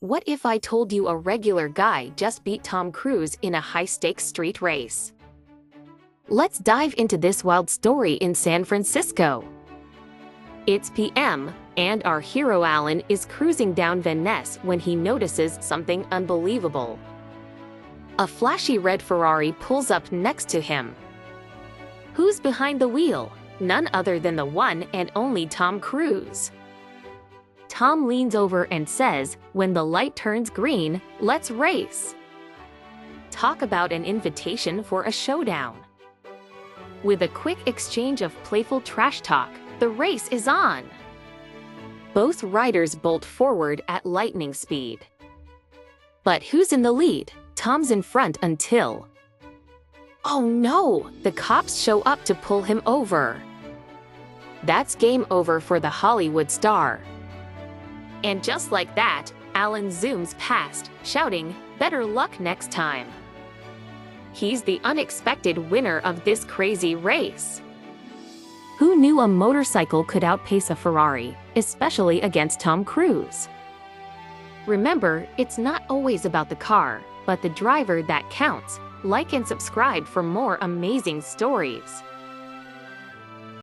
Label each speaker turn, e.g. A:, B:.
A: What if I told you a regular guy just beat Tom Cruise in a high-stakes street race? Let's dive into this wild story in San Francisco. It's PM, and our hero Alan is cruising down Van Ness when he notices something unbelievable. A flashy red Ferrari pulls up next to him. Who's behind the wheel? None other than the one and only Tom Cruise. Tom leans over and says, "When the light turns green, let's race." Talk about an invitation for a showdown. With a quick exchange of playful trash talk, the race is on. Both riders bolt forward at lightning speed. But who's in the lead? Tom's in front until... Oh no! The cops show up to pull him over. That's game over for the Hollywood star. And just like that, Alan zooms past, shouting, "Better luck next time." He's the unexpected winner of this crazy race. Who knew a motorcycle could outpace a Ferrari, especially against Tom Cruise? Remember, it's not always about the car, but the driver that counts. Like and subscribe for more amazing stories.